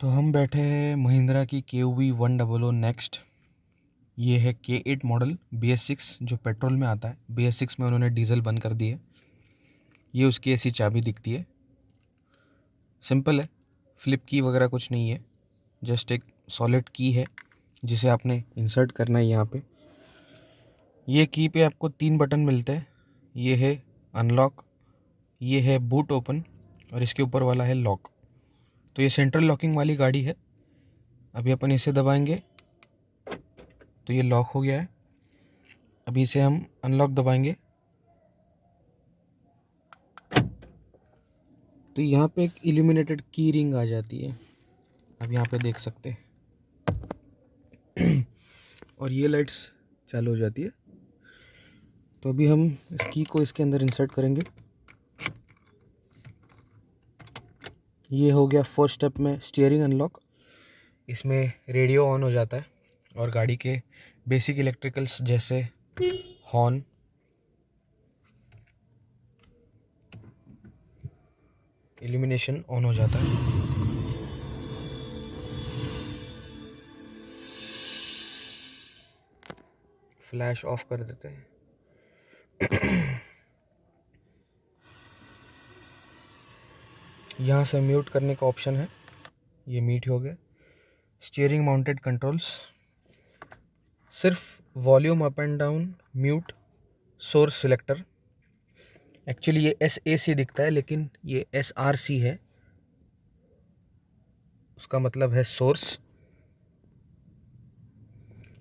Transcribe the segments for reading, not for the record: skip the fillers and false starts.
तो हम बैठे हैं महिंद्रा की KUV100 नेक्स्ट। ये है K8 मॉडल BS6 जो पेट्रोल में आता है। BS6 में उन्होंने डीजल बंद कर दी है। ये उसकी ऐसी चाबी दिखती है, सिंपल है, फ्लिप की वगैरह कुछ नहीं है, जस्ट एक सॉलिड की है जिसे आपने इंसर्ट करना है यहाँ पे। ये की पे आपको 3 बटन मिलते हैं। ये है अनलॉक, ये है बूट ओपन और इसके ऊपर वाला है लॉक। तो ये सेंट्रल लॉकिंग वाली गाड़ी है। अभी अपन इसे दबाएंगे तो ये लॉक हो गया है। अभी इसे हम अनलॉक दबाएंगे तो यहाँ पे एक इल्यूमिनेटेड की रिंग आ जाती है, अब यहाँ पे देख सकते हैं। और ये लाइट्स चालू हो जाती है। तो अभी हम इस की को इसके अंदर इंसर्ट करेंगे। ये हो गया फर्स्ट स्टेप में स्टीयरिंग अनलॉक। इसमें रेडियो ऑन हो जाता है और गाड़ी के बेसिक इलेक्ट्रिकल्स जैसे हॉर्न, इल्यूमिनेशन ऑन हो जाता है। फ्लैश ऑफ कर देते हैं। यहाँ से म्यूट करने का ऑप्शन है, ये म्यूट हो गया। स्टीयरिंग माउंटेड कंट्रोल्स, सिर्फ volume up and down, mute, source selector. Actually ये SAC दिखता है लेकिन ये SRC है, उसका मतलब है सोर्स।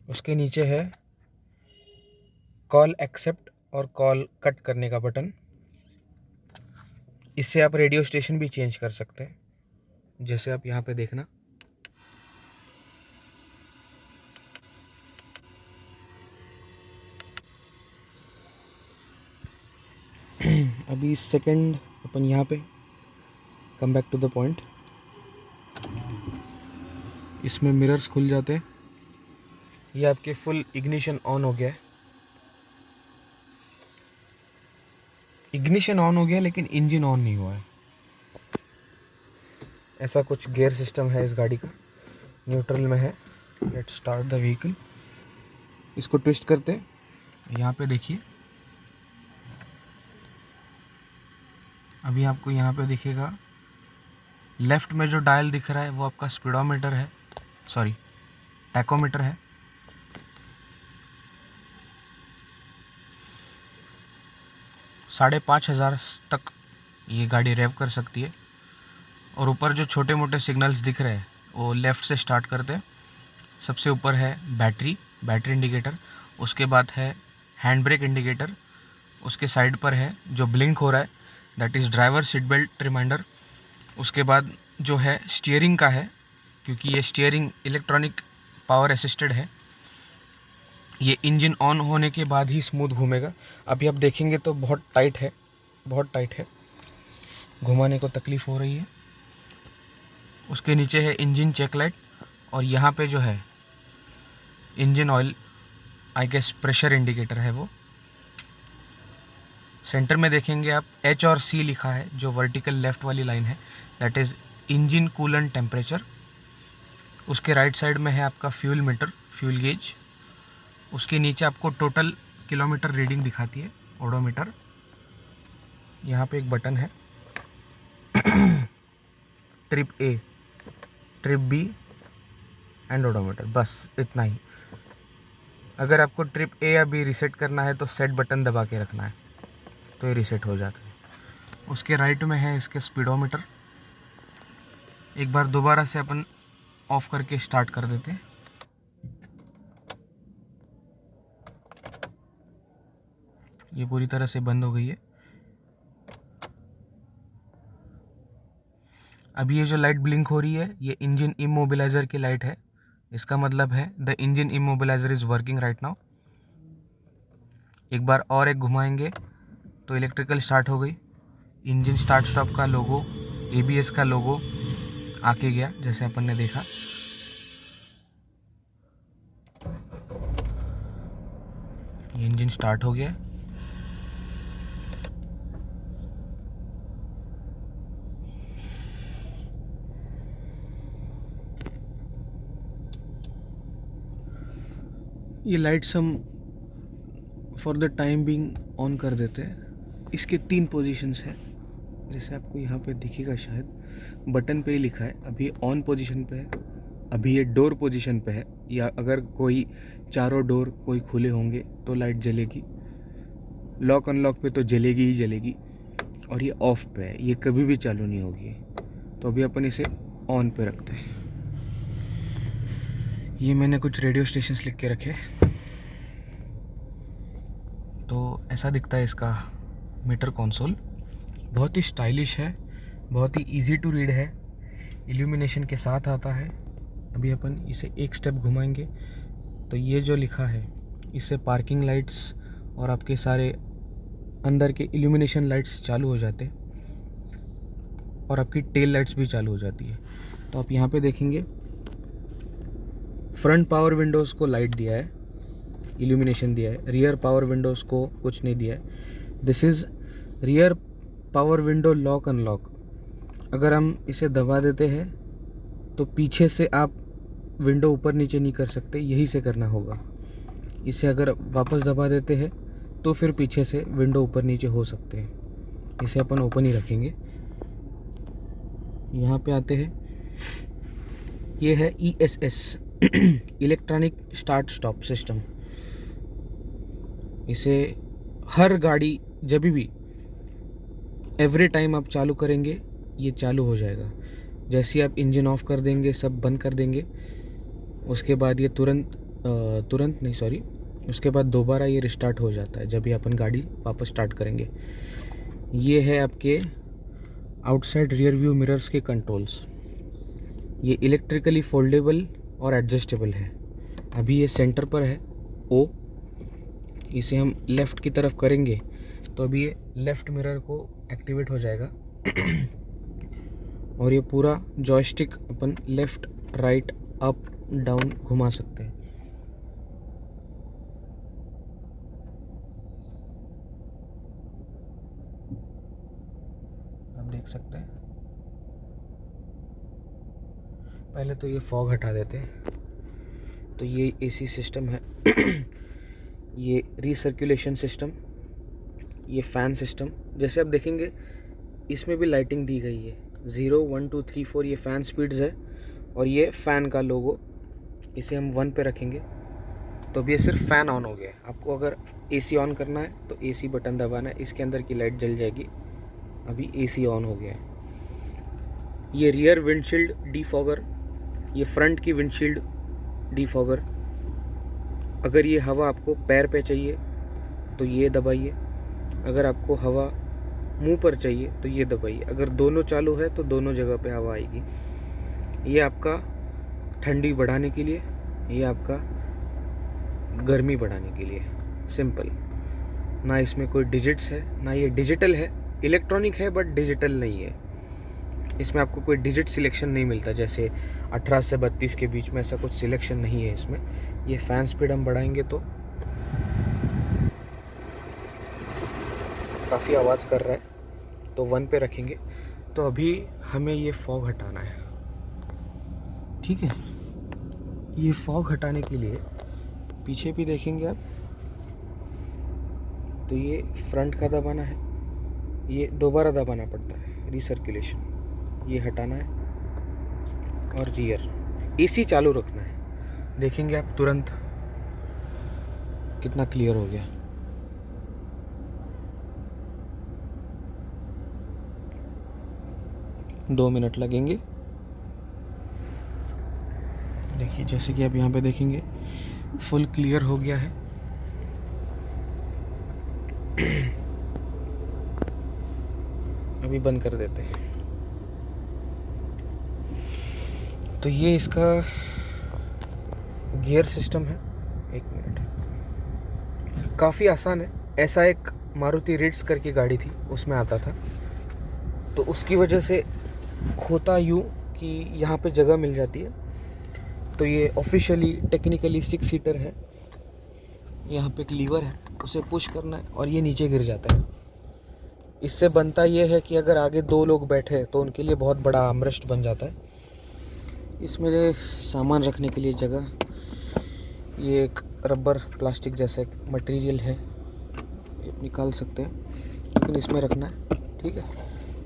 उसके नीचे है कॉल एक्सेप्ट और कॉल कट करने का बटन। इससे आप रेडियो स्टेशन भी चेंज कर सकते हैं, जैसे आप यहाँ पे देखना। अभी सेकंड अपन यहाँ पे come back to the point, इसमें मिरर्स खुल जाते हैं। ये आपके फुल इग्निशन ऑन हो गया है। इग्निशन ऑन हो गया लेकिन इंजन ऑन नहीं हुआ है। ऐसा कुछ गियर सिस्टम है इस गाड़ी का, न्यूट्रल में है। Let's start the vehicle. इसको ट्विस्ट करते हैं, यहाँ पे देखिए। अभी आपको यहाँ पे दिखेगा, लेफ्ट में जो डायल दिख रहा है वो आपका स्पीडोमीटर है, सॉरी टैकोमीटर है। $5,500 तक ये गाड़ी रेव कर सकती है। और ऊपर जो छोटे मोटे सिग्नल्स दिख रहे हैं वो लेफ़्ट से स्टार्ट करते हैं। सबसे ऊपर है बैटरी इंडिकेटर, उसके बाद है हैंड ब्रेक इंडिकेटर, उसके साइड पर है जो ब्लिंक हो रहा है that is driver seat belt reminder. उसके बाद जो है स्टीयरिंग का है, क्योंकि ये स्टीयरिंग इलेक्ट्रॉनिक पावर असिस्टेड है। ये इंजन ऑन होने के बाद ही स्मूथ घूमेगा। अभी आप देखेंगे तो बहुत टाइट है, बहुत टाइट है, घुमाने को तकलीफ़ हो रही है। उसके नीचे है इंजन चेक लाइट और यहाँ पे जो है engine oil, I guess pressure indicator है वो। सेंटर में देखेंगे आप H और C लिखा है, जो वर्टिकल लेफ़्ट वाली लाइन है that is engine coolant temperature. उसके राइट साइड में है आपका फ्यूल मीटर, फ्यूल गेज। उसके नीचे आपको टोटल किलोमीटर रीडिंग दिखाती है, ओडोमीटर। यहाँ पे एक बटन है trip A, trip B and odometer, बस इतना ही। अगर आपको ट्रिप A या B रीसेट करना है तो सेट बटन दबा के रखना है तो ये रीसेट हो जाता है। उसके राइट में है इसके स्पीडोमीटर। एक बार दोबारा से अपन ऑफ करके स्टार्ट कर देते हैं। ये पूरी तरह से बंद हो गई है। अभी ये जो लाइट ब्लिंक हो रही है ये इंजन इमोबिलाइज़र की लाइट है। इसका मतलब है the engine immobiliser is working right now. एक बार और एक घुमाएंगे तो इलेक्ट्रिकल स्टार्ट हो गई। इंजन स्टार्ट स्टॉप का लोगो, ABS का लोगो आके गया जैसे अपन ने देखा। ये इंजन स्टार्ट हो गया। ये लाइट्स हम for the time being on कर देते हैं। इसके 3 पोजीशंस हैं, जैसे आपको यहाँ पे दिखेगा शायद, बटन पे ही लिखा है। अभी ऑन पोजीशन पे है, अभी ये डोर पोजीशन पे है, या अगर कोई चारों डोर कोई खुले होंगे तो लाइट जलेगी, लॉक अनलॉक पे तो जलेगी ही जलेगी। और ये ऑफ पे है, ये कभी भी चालू नहीं होगी। तो अभी अपन इसे ऑन पे रखते हैं। ये मैंने कुछ रेडियो स्टेशंस लिख के रखे, तो ऐसा दिखता है इसका मीटर कंसोल। बहुत ही स्टाइलिश है, बहुत ही इजी टू रीड है, इल्यूमिनेशन के साथ आता है। अभी अपन इसे एक स्टेप घुमाएंगे तो ये जो लिखा है, इससे पार्किंग लाइट्स और आपके सारे अंदर के इल्यूमिनेशन लाइट्स चालू हो जाते हैं और आपकी टेल लाइट्स भी चालू हो जाती है। तो आप यहाँ पे देखेंगे फ्रंट पावर विंडोज़ को लाइट दिया है, इल्यूमिनेशन दिया है, रियर पावर विंडोज़ को कुछ नहीं दिया है। This is rear power window lock unlock. अगर हम इसे दबा देते हैं तो पीछे से आप विंडो ऊपर नीचे नहीं कर सकते, यही से करना होगा। इसे अगर वापस दबा देते हैं तो फिर पीछे से विंडो ऊपर नीचे हो सकते हैं। इसे अपन ओपन ही रखेंगे। यहाँ पे आते हैं, ये है ESS electronic start stop system. इसे हर गाड़ी जब भी एवरी टाइम आप चालू करेंगे ये चालू हो जाएगा। जैसे ही आप इंजन ऑफ कर देंगे, सब बंद कर देंगे, उसके बाद ये उसके बाद दोबारा ये रिस्टार्ट हो जाता है जब भी अपन गाड़ी वापस स्टार्ट करेंगे। ये है आपके आउटसाइड रियर व्यू मिरर्स के कंट्रोल्स। ये इलेक्ट्रिकली फोल्डेबल और एडजस्टेबल है। अभी ये सेंटर पर है O, इसे हम लेफ़्ट की तरफ करेंगे तो अभी ये लेफ़्ट मिरर को एक्टिवेट हो जाएगा और ये पूरा जॉयस्टिक अपन लेफ़्ट राइट अप डाउन घुमा सकते हैं। आप देख सकते हैं। पहले तो ये फॉग हटा देते हैं। तो ये AC सिस्टम है ये रीसर्कुलेशन सिस्टम, ये फ़ैन सिस्टम। जैसे आप देखेंगे इसमें भी लाइटिंग दी गई है। 0 1 2 3 4 ये फ़ैन स्पीड्स है और ये फ़ैन का लोगो। इसे हम 1 पे रखेंगे तो अब ये सिर्फ फ़ैन ऑन हो गया है। आपको अगर AC ऑन करना है तो AC बटन दबाना है, इसके अंदर की लाइट जल जाएगी। अभी AC ऑन हो गया है। ये रियर विंडशील्ड डिफॉगर, ये फ्रंट की विंडशील्ड डिफॉगर। अगर ये हवा आपको पैर पे चाहिए तो ये दबाइए, अगर आपको हवा मुंह पर चाहिए तो ये दबाइए। अगर दोनों चालू है तो दोनों जगह पे हवा आएगी। ये आपका ठंडी बढ़ाने के लिए, ये आपका गर्मी बढ़ाने के लिए। सिंपल। ना इसमें कोई डिजिट्स है, ना ये डिजिटल है। इलेक्ट्रॉनिक है बट डिजिटल नहीं है। इसमें आपको कोई डिजिट सिलेक्शन नहीं मिलता, जैसे 18 से 32 के बीच में ऐसा कुछ सिलेक्शन नहीं है इसमें। ये फ़ैन स्पीड हम बढ़ाएंगे तो काफ़ी आवाज़ कर रहा है, तो 1 पे रखेंगे। तो अभी हमें ये फॉग हटाना है, ठीक है। ये फॉग हटाने के लिए पीछे भी देखेंगे आप तो ये फ्रंट का दबाना है, ये दोबारा दबाना पड़ता है, रीसर्कुलेशन। ये हटाना है और रियर। AC चालू रखना है। देखेंगे आप तुरंत कितना क्लियर हो गया। दो मिनट लगेंगे। देखिए जैसे कि आप यहाँ पे देखेंगे फुल क्लियर हो गया है। अभी बंद कर देते हैं। तो ये इसका गियर सिस्टम है। 1 मिनट। काफ़ी आसान है। ऐसा एक मारुति रिट्स करके गाड़ी थी, उसमें आता था। तो उसकी वजह से होता यूँ कि यहाँ पे जगह मिल जाती है। तो ये ऑफिशियली टेक्निकली 6 सीटर है। यहाँ पे एक लीवर है, उसे पुश करना है और ये नीचे गिर जाता है। इससे बनता ये है कि अगर आगे 2 लोग बैठे तो उनके लिए बहुत बड़ा आर्मरेस्ट बन जाता है। इसमें सामान रखने के लिए जगह, ये एक रबर प्लास्टिक जैसा एक मटेरियल है, ये आप निकाल सकते हैं, लेकिन इसमें रखना है, ठीक है।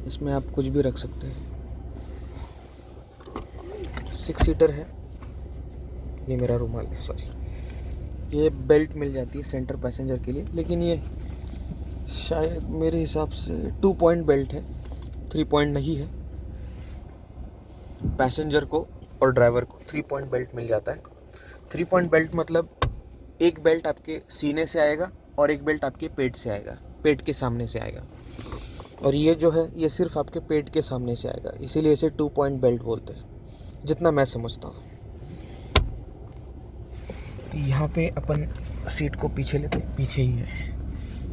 इसमें आप कुछ भी रख सकते हैं। 6 सीटर है। ये मेरा रुमाल है, सॉरी। ये बेल्ट मिल जाती है सेंटर पैसेंजर के लिए, लेकिन ये शायद मेरे हिसाब से 2 पॉइंट बेल्ट है, 3 पॉइंट नहीं है। पैसेंजर को और ड्राइवर को 3 पॉइंट बेल्ट मिल जाता है। 3 पॉइंट बेल्ट मतलब एक बेल्ट आपके सीने से आएगा और एक बेल्ट आपके पेट से आएगा, पेट के सामने से आएगा। और ये जो है ये सिर्फ आपके पेट के सामने से आएगा, इसीलिए इसे 2 पॉइंट बेल्ट बोलते हैं, जितना मैं समझता हूँ। तो यहाँ पे अपन सीट को पीछे लेते हैं, पीछे ही है।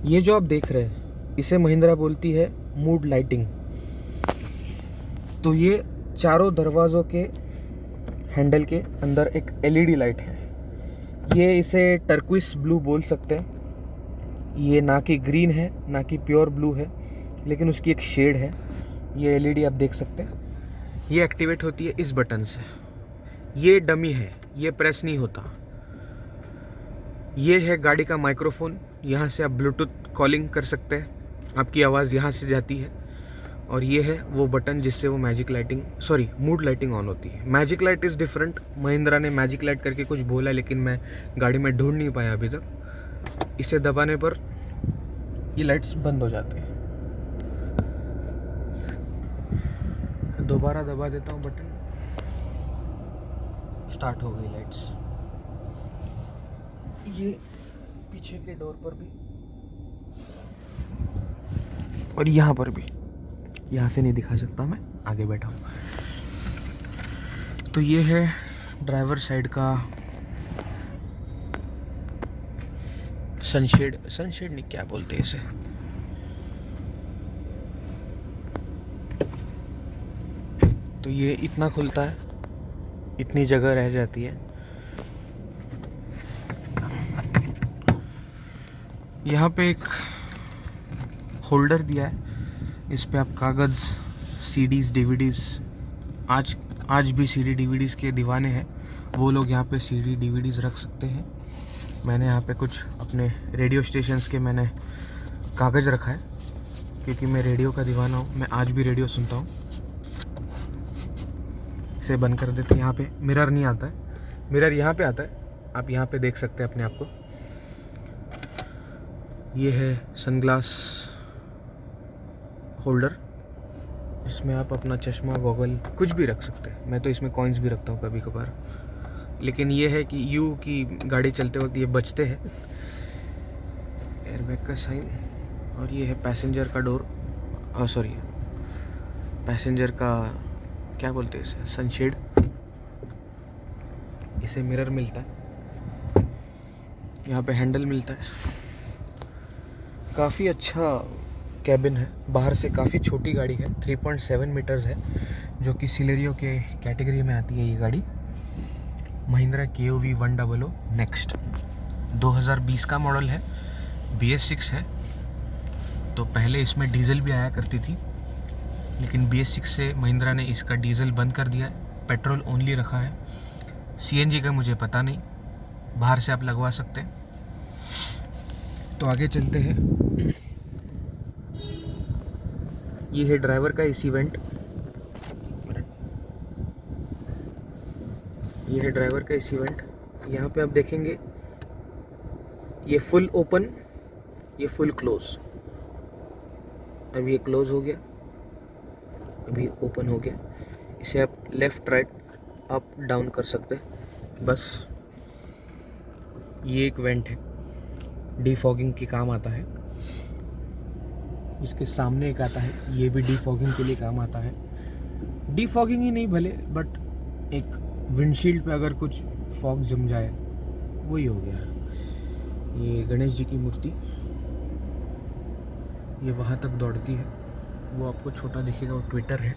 ये जो आप देख रहे हैं इसे महिंद्रा बोलती है मूड लाइटिंग। तो ये चारों दरवाज़ों के हैंडल के अंदर एक एलईडी लाइट है। ये इसे टर्क्विस ब्लू बोल सकते हैं। ये ना कि ग्रीन है ना कि प्योर ब्लू है, लेकिन उसकी एक शेड है। ये एलईडी आप देख सकते हैं। ये एक्टिवेट होती है इस बटन से। ये डमी है, ये प्रेस नहीं होता। ये है गाड़ी का माइक्रोफोन, यहाँ से आप ब्लूटूथ कॉलिंग कर सकते हैं, आपकी आवाज़ यहाँ से जाती है। और ये है वो बटन जिससे वो मूड लाइटिंग ऑन होती है। Magic light is different. Mahindra ने मैजिक लाइट करके कुछ बोला, लेकिन मैं गाड़ी में ढूंढ नहीं पाया अभी तक। इसे दबाने पर ये लाइट्स बंद हो जाते हैं। दोबारा दबा देता हूँ बटन, स्टार्ट हो गई लाइट्स। ये पीछे के डोर पर भी और यहाँ पर भी, यहाँ से नहीं दिखा सकता, मैं आगे बैठा हूँ। तो ये है ड्राइवर साइड का सनशेड नहीं, क्या बोलते हैं इसे, तो ये इतना खुलता है, इतनी जगह रह जाती है। यहाँ पे एक होल्डर दिया है, इस पे आप कागज़, सीडीज़, डीवीडीज़, आज भी सीडी डीवीडीज़ के दीवाने हैं, वो लोग यहाँ पे सीडी डीवीडीज़ रख सकते हैं। मैंने यहाँ पे कुछ अपने रेडियो स्टेशंस के मैंने कागज़ रखा है, क्योंकि मैं रेडियो का दीवाना हूँ, मैं आज भी रेडियो सुनता हूँ। इसे बंद कर देते हैं। यहाँ पे मिरर नहीं आता है, मिरर यहाँ पे आता है, आप यहाँ पे देख सकते हैं अपने आप को। ये है सनग्लास होल्डर, इसमें आप अपना चश्मा, गॉगल कुछ भी रख सकते हैं। मैं तो इसमें कॉइन्स भी रखता हूँ कभी कभार, लेकिन ये है कि यू की गाड़ी चलते वक्त ये बचते हैं। एयरबैग का साइन। और ये है पैसेंजर का डोर, पैसेंजर का क्या बोलते हैं इसे, सनशेड। इसे मिरर मिलता है, यहाँ पे हैंडल मिलता है। काफ़ी अच्छा कैबिन है, बाहर से काफ़ी छोटी गाड़ी है, 3.7 मीटर्स है, जो कि सिलेरियो के कैटेगरी में आती है ये गाड़ी। महिंद्रा KOV 100 नेक्स्ट 2020 का मॉडल है, BS6 है। तो पहले इसमें डीजल भी आया करती थी, लेकिन BS6 से महिंद्रा ने इसका डीजल बंद कर दिया है, पेट्रोल ओनली रखा है। CNG का मुझे पता नहीं, बाहर से आप लगवा सकते हैं। तो आगे चलते हैं। ये है ड्राइवर का एसी वेंट। ये है ड्राइवर का एसी वेंट। यहाँ पे आप देखेंगे ये फुल ओपन, ये फुल क्लोज। अभी ये क्लोज हो गया, अभी ओपन हो गया। इसे आप लेफ़्ट राइट अप डाउन कर सकते हैं, बस। ये एक वेंट है, डीफॉगिंग के काम आता है। इसके सामने एक आता है, ये भी डीफॉगिंग के लिए काम आता है। डीफॉगिंग ही नहीं भले, बट एक विंडशील्ड पे अगर कुछ फॉग जम जाए, वही हो गया। ये गणेश जी की मूर्ति, ये वहाँ तक दौड़ती है, वो आपको छोटा दिखेगा, वो ट्विटर है।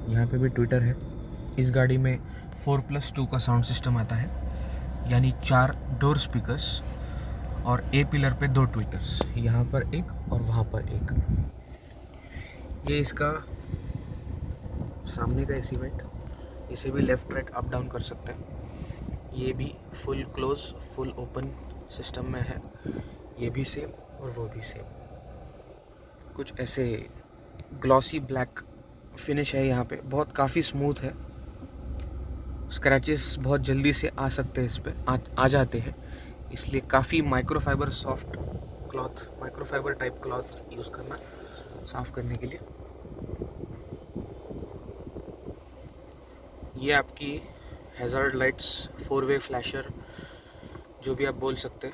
यहाँ पे भी ट्विटर है। इस गाड़ी में 4+2 का साउंड सिस्टम आता है, यानी 4 डोर स्पीकर्स और ए पिलर पे 2 ट्विटर्स, यहाँ पर एक और वहाँ पर एक। ये इसका सामने का एसी वेंट, इसे भी लेफ़्ट राइट अप डाउन कर सकते हैं। ये भी full close full open system में है, ये भी सेम और वो भी सेम। कुछ ऐसे ग्लॉसी ब्लैक फिनिश है यहाँ पे, बहुत काफ़ी स्मूथ है। स्क्रैचेस बहुत जल्दी से आ सकते हैं इस पे, आ जाते हैं, इसलिए काफ़ी microfibre soft cloth, microfibre type cloth use करना साफ़ करने के लिए। ये आपकी हैज़ार्ड लाइट्स, 4-वे फ्लैशर, जो भी आप बोल सकते हैं।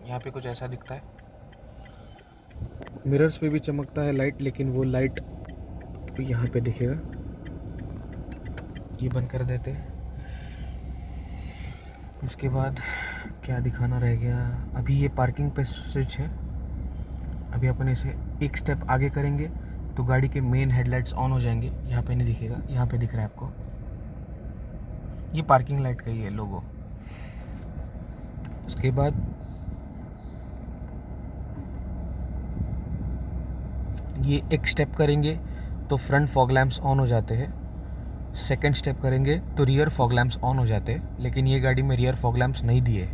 यहाँ पे कुछ ऐसा दिखता है, मिरर्स पे भी चमकता है लाइट, लेकिन वो लाइट आपको यहाँ पे दिखेगा। ये बंद कर देते हैं। उसके बाद क्या दिखाना रह गया, अभी ये पार्किंग पे स्विच है। अभी अपन इसे एक स्टेप आगे करेंगे तो गाड़ी के मेन हेडलाइट्स ऑन हो जाएंगे। यहाँ पे नहीं दिखेगा, यहाँ पे दिख रहा है आपको, ये पार्किंग लाइट का ही है लोगो। उसके बाद ये एक स्टेप करेंगे तो फ्रंट फॉग लैंप्स ऑन हो जाते हैं। सेकंड स्टेप करेंगे तो रियर फॉग लैंप्स ऑन हो जाते हैं, लेकिन ये गाड़ी में रियर फॉग लैंप्स नहीं दिए,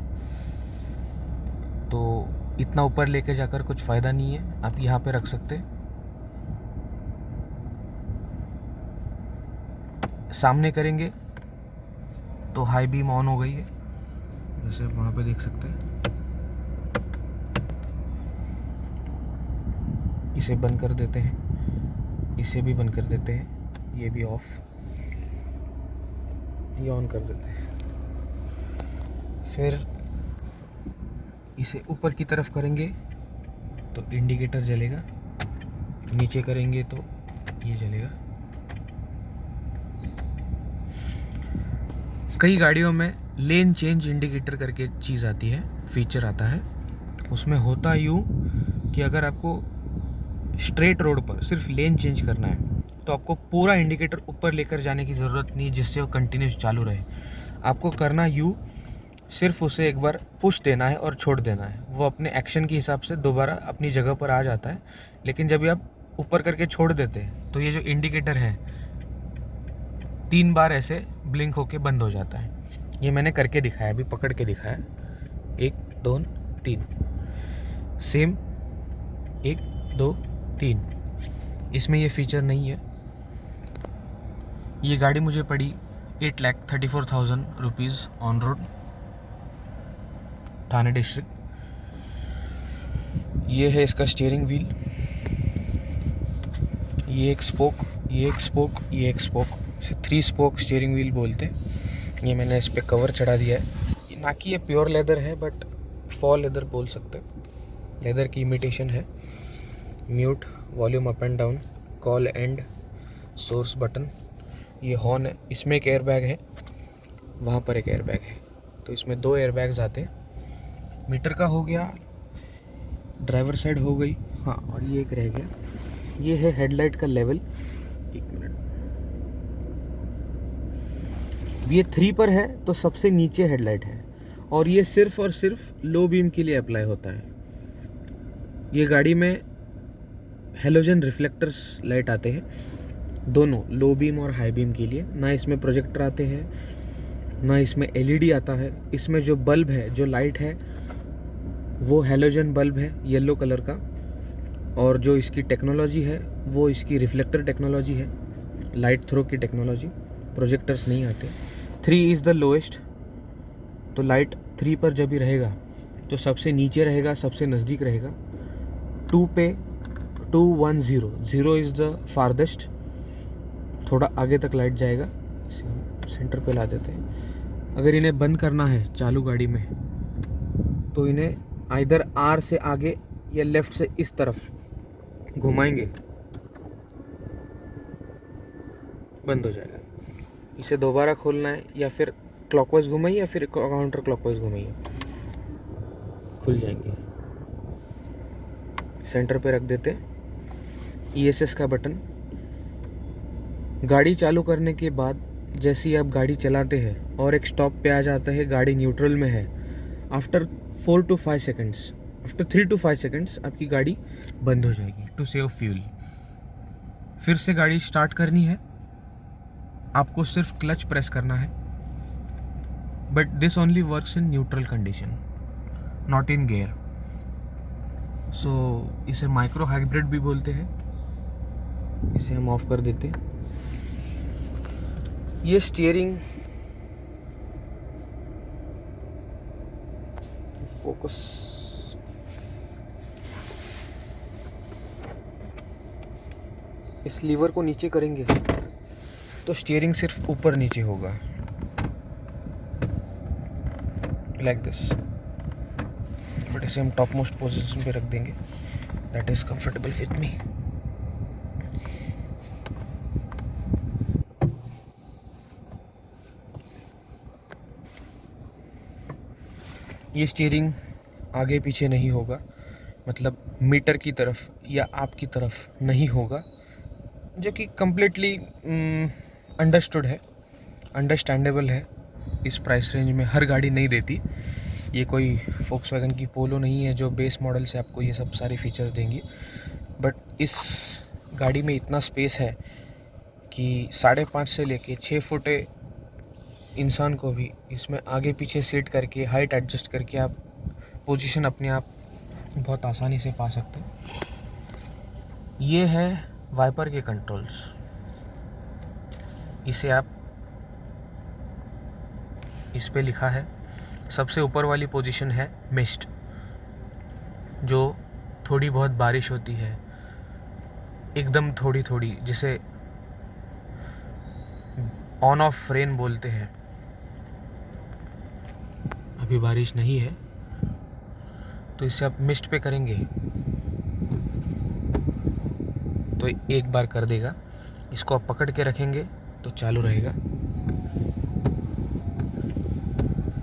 तो इतना ऊपर लेके जाकर कुछ फ़ायदा नहीं है। आप यहाँ पे रख सकते। सामने करेंगे तो हाई बीम ऑन हो गई है, जैसे आप वहाँ पे देख सकते हैं। इसे बंद कर देते हैं, इसे भी बंद कर देते हैं, ये भी ऑफ, ये ऑन कर देते हैं। फिर इसे ऊपर की तरफ करेंगे तो इंडिकेटर जलेगा, नीचे करेंगे तो ये जलेगा। कई गाड़ियों में लेन चेंज इंडिकेटर करके चीज़ आती है, फीचर आता है। उसमें होता यूँ कि अगर आपको स्ट्रेट रोड पर सिर्फ लेन चेंज करना है तो आपको पूरा इंडिकेटर ऊपर लेकर जाने की ज़रूरत नहीं, जिससे वो कंटिन्यूस चालू रहे। आपको करना यूँ, सिर्फ उसे एक बार पुश देना है और छोड़ देना है, वो अपने एक्शन के हिसाब से दोबारा अपनी जगह पर आ जाता है। लेकिन जब आप ऊपर करके छोड़ देते हैं तो ये जो इंडिकेटर है 3 बार ऐसे ब्लिंक होके बंद हो जाता है। ये मैंने करके दिखाया, अभी पकड़ के दिखाया, 1 2 3 सेम, 1 2 3। इसमें ये फीचर नहीं है। ये गाड़ी मुझे पड़ी 8,34,000 rupees on road, Thane district. ये है इसका स्टीयरिंग व्हील, ये एक स्पोक, ये एक स्पोक, ये एक स्पोक, इसे 3 स्पोक स्टीयरिंग व्हील बोलते हैं। ये मैंने इस पर कवर चढ़ा दिया है, ना कि ये प्योर लेदर है बट फॉल लेदर बोल सकते हैं, लेदर की इमिटेशन है। Mute, volume up and down, call and source button, ये हॉर्न है। इसमें एक एयर बैग है, वहाँ पर एक एयर बैग है, तो इसमें 2 एयर बैग्स आते हैं। मीटर का हो गया, ड्राइवर साइड हो गई, हाँ, और ये एक रह गया, ये है हेडलाइट का लेवल। 1 मिनट, ये 3 पर है तो सबसे नीचे हेडलाइट है, और ये सिर्फ और सिर्फ लो बीम के लिए अप्लाई होता है। ये गाड़ी में हेलोजन रिफ्लेक्टर्स लाइट आते हैं, दोनों लो बीम और हाई बीम के लिए। ना इसमें प्रोजेक्टर आते हैं, ना इसमें एलईडी आता है। इसमें जो बल्ब है, जो लाइट है, वो हेलोजन बल्ब है येलो कलर का, और जो इसकी टेक्नोलॉजी है वो इसकी रिफ्लेक्टर टेक्नोलॉजी है, लाइट थ्रो की टेक्नोलॉजी। प्रोजेक्टर्स नहीं आते। 3 इज़ द लोएस्ट, तो लाइट 3 पर जब भी रहेगा तो सबसे नीचे रहेगा, सबसे नज़दीक रहेगा। 2 पे 210, 0 इज़ द फारदेस्ट, थोड़ा आगे तक लाइट जाएगा। सेंटर पे ला देते हैं। अगर इन्हें बंद करना है चालू गाड़ी में तो इन्हें आइदर आर से आगे या लेफ़्ट से इस तरफ घुमाएंगे, बंद हो जाएगा। इसे दोबारा खोलना है, या फिर क्लॉकवाइज घुमाइए या फिर काउंटर क्लॉकवाइज घुमाइए, खुल जाएंगे। सेंटर पे रख देते हैं। ESS का बटन, गाड़ी चालू करने के बाद जैसे ही आप गाड़ी चलाते हैं और एक स्टॉप पे आ जाता है, गाड़ी न्यूट्रल में है, after 4 to 5 seconds, after 3 to 5 seconds आपकी गाड़ी बंद हो जाएगी टू सेव फ्यूल। फिर से गाड़ी स्टार्ट करनी है, आपको सिर्फ क्लच प्रेस करना है, but this only works in neutral condition, not in gear. So इसे माइक्रो हाइब्रिड भी बोलते हैं। इसे हम ऑफ कर देते हैं। ये स्टीयरिंग फोकस, इस लीवर को नीचे करेंगे तो स्टीयरिंग सिर्फ ऊपर नीचे होगा, लाइक दिस। बट इसे हम टॉप मोस्ट पोजीशन पे रख देंगे, that is comfortable with me. ये स्टीयरिंग आगे पीछे नहीं होगा, मतलब मीटर की तरफ या आपकी तरफ नहीं होगा, जो कि कम्प्लीटली अंडरस्टूड है, अंडरस्टैंडेबल है। इस प्राइस रेंज में हर गाड़ी नहीं देती। ये कोई फोक्सवैगन की पोलो नहीं है जो बेस मॉडल से आपको ये सब सारे फीचर्स देंगी। बट इस गाड़ी में इतना स्पेस है कि 5.5 से लेके 6 फुट इंसान को भी इसमें आगे पीछे सीट करके हाइट एडजस्ट करके आप पोजीशन अपने आप बहुत आसानी से पा सकते हैं। ये है वाइपर के कंट्रोल्स। इसे आप, इस पे लिखा है, सबसे ऊपर वाली पोजीशन है मिस्ट, जो थोड़ी बहुत बारिश होती है, एकदम थोड़ी थोड़ी, जिसे ऑन ऑफ रेन बोलते हैं। अभी बारिश नहीं है तो इसे आप मिस्ट पे करेंगे तो एक बार कर देगा। इसको आप पकड़ के रखेंगे तो चालू रहेगा।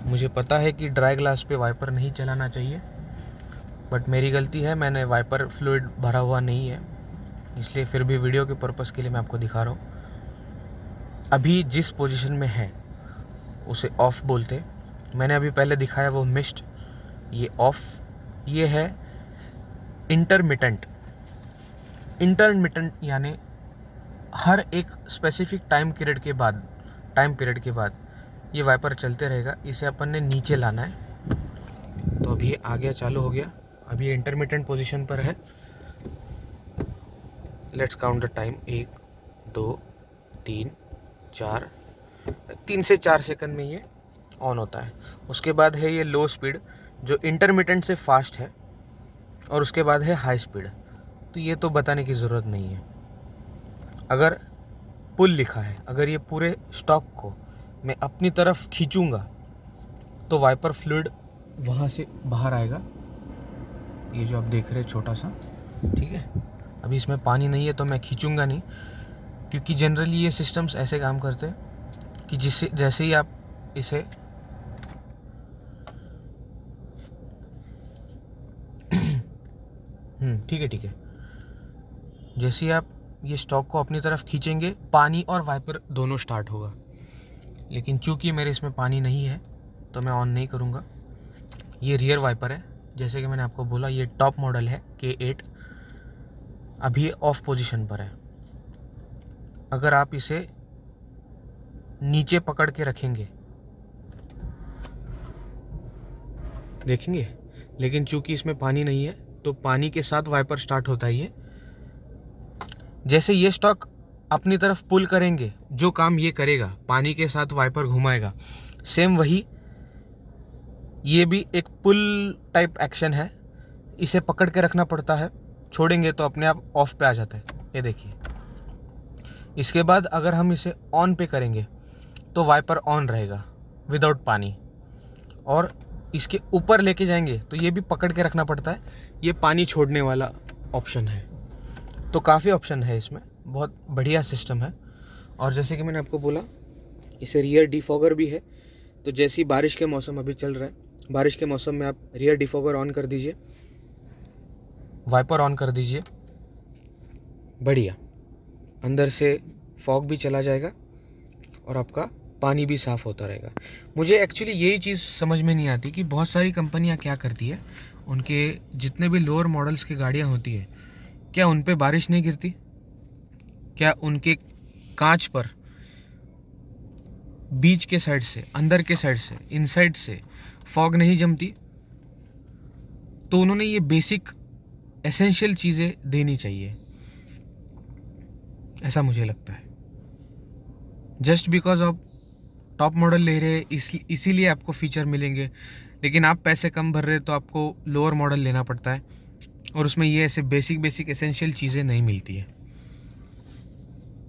मुझे पता है कि ड्राई ग्लास पे वाइपर नहीं चलाना चाहिए, बट मेरी गलती है, मैंने वाइपर फ्लूइड भरा हुआ नहीं है, इसलिए फिर भी वीडियो के पर्पस के लिए मैं आपको दिखा रहा हूँ। अभी जिस पोजीशन में है उसे ऑफ बोलते। मैंने अभी पहले दिखाया वो मिस्ट, ये ऑफ। ये है इंटरमिटेंट। इंटरमिटेंट यानी हर एक स्पेसिफिक टाइम पीरियड के बाद ये वाइपर चलते रहेगा। इसे अपन ने नीचे लाना है। तो अभी ये आ गया, चालू हो गया। अभी ये इंटरमिटेंट पोजीशन पर है। लेट्स काउंट द टाइम, 1 2 3 4, 3 से 4 सेकंड में ये ऑन होता है। उसके बाद है ये लो स्पीड, जो इंटरमिटेंट से फास्ट है, और उसके बाद है हाई स्पीड। तो ये तो बताने की ज़रूरत नहीं है। अगर पुल लिखा है, अगर ये पूरे स्टॉक को मैं अपनी तरफ खींचूंगा तो वाइपर फ्लूइड वहाँ से बाहर आएगा। ये जो आप देख रहे हैं छोटा सा, ठीक है। अभी इसमें पानी नहीं है तो मैं खींचूंगा नहीं, क्योंकि जनरली ये सिस्टम्स ऐसे काम करते हैं कि जैसे ही आप इसे ठीक है, जैसे ही आप ये स्टॉक को अपनी तरफ खींचेंगे, पानी और वाइपर दोनों स्टार्ट होगा। लेकिन चूंकि मेरे इसमें पानी नहीं है तो मैं ऑन नहीं करूँगा। ये रियर वाइपर है, जैसे कि मैंने आपको बोला, ये टॉप मॉडल है K8, अभी ऑफ पोजीशन पर है। अगर आप इसे नीचे पकड़ के रखेंगे, देखेंगे, लेकिन चूंकि इसमें पानी नहीं है तो पानी के साथ वाइपर स्टार्ट होता ही है। जैसे ये स्टॉक अपनी तरफ पुल करेंगे, जो काम ये करेगा, पानी के साथ वाइपर घुमाएगा, सेम वही ये भी एक पुल टाइप एक्शन है। इसे पकड़ के रखना पड़ता है, छोड़ेंगे तो अपने आप ऑफ पे आ जाता है। ये देखिए। इसके बाद अगर हम इसे ऑन पे करेंगे तो वाइपर ऑन रहेगा विदाउट पानी, और इसके ऊपर लेके जाएंगे तो ये भी पकड़ के रखना पड़ता है। ये पानी छोड़ने वाला ऑप्शन है। तो काफ़ी ऑप्शन है इसमें, बहुत बढ़िया सिस्टम है। और जैसे कि मैंने आपको बोला, इसे रियर डिफॉगर भी है। तो जैसी बारिश के मौसम अभी चल रहा है, बारिश के मौसम में आप रियर डिफॉगर ऑन कर दीजिए, वाइपर ऑन कर दीजिए, बढ़िया, अंदर से फॉग भी चला जाएगा और आपका पानी भी साफ़ होता रहेगा। मुझे एक्चुअली यही चीज़ समझ में नहीं आती कि बहुत सारी कंपनियां क्या करती है, उनके जितने भी लोअर मॉडल्स की गाड़ियां होती है, क्या उन पे बारिश नहीं गिरती? क्या उनके कांच पर बीच के साइड से, अंदर के साइड से, इनसाइड से फॉग नहीं जमती, तो उन्होंने ये बेसिक एसेंशियल चीज़ें देनी चाहिए, ऐसा मुझे लगता है। जस्ट बिकॉज आप टॉप मॉडल ले रहे हैं इसीलिए आपको फीचर मिलेंगे, लेकिन आप पैसे कम भर रहे तो आपको लोअर मॉडल लेना पड़ता है और उसमें ये ऐसे बेसिक एसेंशियल चीज़ें नहीं मिलती है।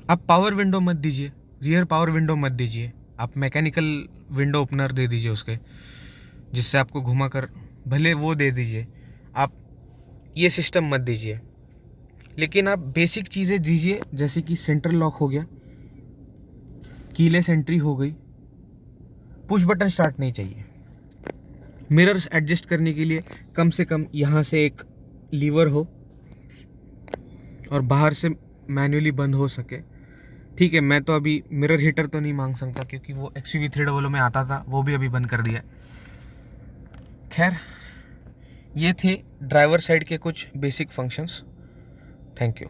आप पावर विंडो मत दीजिए, रियर पावर विंडो मत दीजिए, आप मैकेनिकल विंडो ओपनर दे दीजिए उसके, जिससे आपको घुमा कर भले वो दे दीजिए, आप ये सिस्टम मत दीजिए। लेकिन आप बेसिक चीज़ें दीजिए, जैसे कि सेंट्रल लॉक हो गया, कीलेस एंट्री हो गई, पुश बटन स्टार्ट नहीं चाहिए। मिरर्स एडजस्ट करने के लिए कम से कम यहाँ से एक लीवर हो और बाहर से मैन्युअली बंद हो सके। ठीक है, मैं तो अभी मिरर हीटर तो नहीं मांग सकता क्योंकि वो XUV 300 में आता था, वो भी अभी बंद कर दिया। खैर, ये थे ड्राइवर साइड के कुछ बेसिक फंक्शंस। Thank you.